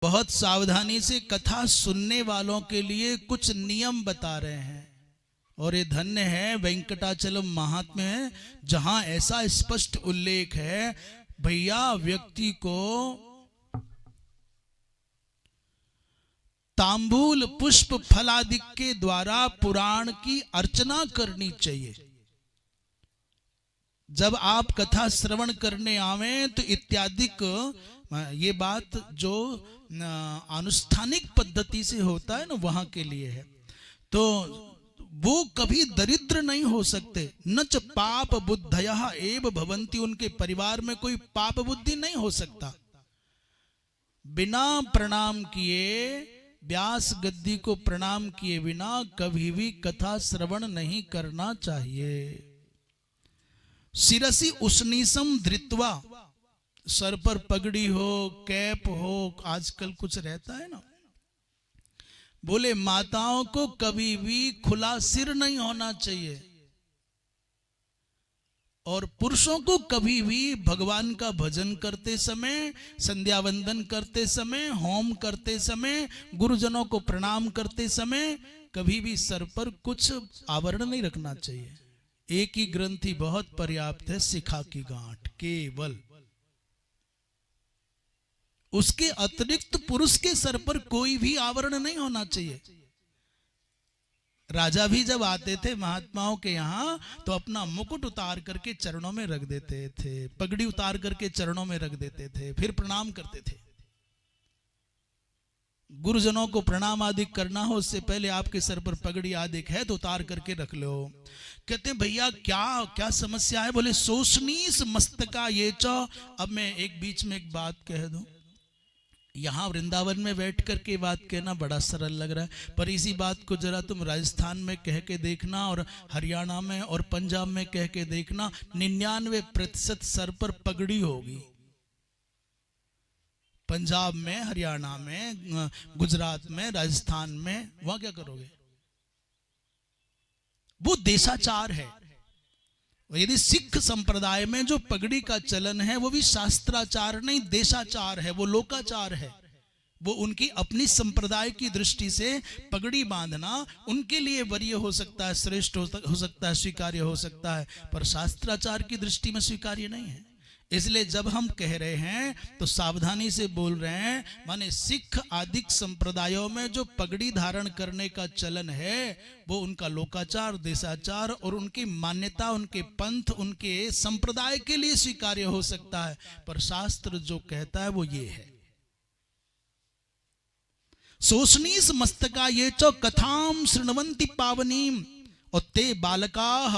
बहुत सावधानी से कथा सुनने वालों के लिए कुछ नियम बता रहे हैं। और ये धन्य है वेंकटाचलम महात्म्य है जहां ऐसा स्पष्ट उल्लेख है, भैया व्यक्ति को तांबूल पुष्प फलादि के द्वारा पुराण की अर्चना करनी चाहिए। जब आप कथा श्रवण करने आवे तो इत्यादिक, ये बात जो अनुष्ठानिक पद्धति से होता है ना वहां के लिए है, तो वो कभी दरिद्र नहीं हो सकते। न च पाप बुद्धयः एव भवन्ति, उनके परिवार में कोई पाप बुद्धि नहीं हो सकता। बिना प्रणाम किए, व्यास गद्दी को प्रणाम किए बिना कभी भी कथा श्रवण नहीं करना चाहिए। शिरसी उष्णीसम धृत्वा, सर पर पगड़ी हो, कैप हो, आजकल कुछ रहता है ना, बोले माताओं को कभी भी खुला सिर नहीं होना चाहिए। और पुरुषों को कभी भी भगवान का भजन करते समय, संध्या वंदन करते समय, होम करते समय, गुरुजनों को प्रणाम करते समय कभी भी सर पर कुछ आवरण नहीं रखना चाहिए। एक ही ग्रंथि बहुत पर्याप्त है, शिखा की गांठ केवल। उसके अतिरिक्त पुरुष के सर पर कोई भी आवरण नहीं होना चाहिए। राजा भी जब आते थे महात्माओं के यहाँ तो अपना मुकुट उतार करके चरणों में रख देते थे, पगड़ी उतार करके चरणों में रख देते थे, फिर प्रणाम करते थे। गुरुजनों को प्रणाम आदि करना हो उससे पहले आपके सर पर पगड़ी आदि है तो उतार करके रख लो। कहते हैं भैया क्या क्या समस्या है? बोले शोषणीस मस्तका ये चौ। अब मैं एक बीच में एक बात कह दूं, यहाँ वृंदावन में बैठ करके बात कहना बड़ा सरल लग रहा है, पर इसी बात को जरा तुम राजस्थान में कह के देखना और हरियाणा में और पंजाब में कह के देखना, 99% सर पर पगड़ी होगी। पंजाब में, हरियाणा में, गुजरात में, राजस्थान में, वहां क्या करोगे? वो देशाचार है। यदि सिख संप्रदाय में जो पगड़ी का चलन है वो भी शास्त्राचार नहीं, देशाचार है, वो लोकाचार है। वो उनकी अपनी संप्रदाय की दृष्टि से पगड़ी बांधना उनके लिए वरीय हो सकता है, श्रेष्ठ हो सकता है, स्वीकार्य हो सकता है, पर शास्त्राचार की दृष्टि में स्वीकार्य नहीं है। इसलिए जब हम कह रहे हैं तो सावधानी से बोल रहे हैं, माने सिख आदि संप्रदायों में जो पगड़ी धारण करने का चलन है वो उनका लोकाचार, देशाचार और उनकी मान्यता, उनके पंथ, उनके संप्रदाय के लिए स्वीकार्य हो सकता है, पर शास्त्र जो कहता है वो ये है। शोषणीस मस्तका ये चो कथाम शृण्वन्ति पावनीम, और ते बालकाः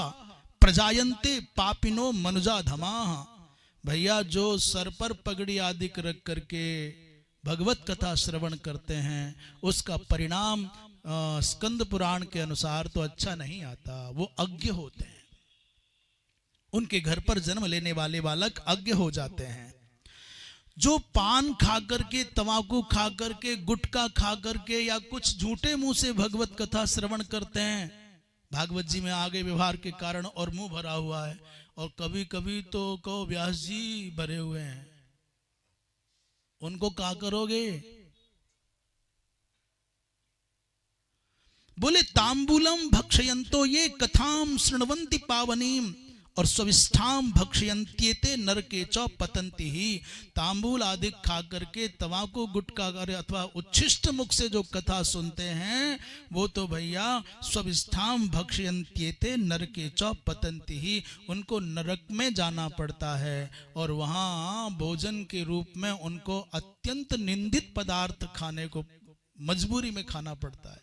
प्रजायन्ते पापिनो मनुजाधमाः। भैया जो सर पर पगड़ी आदि रख करके भगवत कथा श्रवण करते हैं उसका परिणाम स्कंद पुराण के अनुसार तो अच्छा नहीं आता। वो अज्ञ होते हैं, उनके घर पर जन्म लेने वाले बालक अज्ञ हो जाते हैं। जो पान खा करके, तंबाकू खा करके, गुटखा खा करके या कुछ झूठे मुंह से भगवत कथा श्रवण करते हैं, भागवत जी में आगे व्यवहार के कारण और मुंह भरा हुआ है, और कभी कभी तो कहो व्यास जी भरे हुए हैं, उनको क्या करोगे? बोले तांबूलम भक्षयंतो ये कथाम शृण्वन्ति पावनीम, और स्विष्ठाम भक्षयन्त्येते नरके च पतन्ति ही। तांबूल आदि खा करके, तंबाकू गुटखा अथवा उच्छिष्ट मुख से जो कथा सुनते हैं वो तो भैया स्विष्ठाम भक्षयन्त्येते नरके च पतन्ति ही, उनको नरक में जाना पड़ता है और वहां भोजन के रूप में उनको अत्यंत निंदित पदार्थ खाने को मजबूरी में खाना पड़ता है।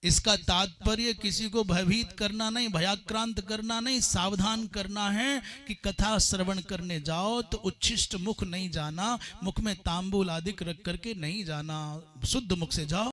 इसका तात्पर्य किसी को भयभीत करना नहीं, भयाक्रांत करना नहीं, सावधान करना है कि कथा श्रवण करने जाओ तो उच्छिष्ट मुख नहीं जाना, मुख में तांबूल आदि रख करके नहीं जाना, शुद्ध मुख से जाओ।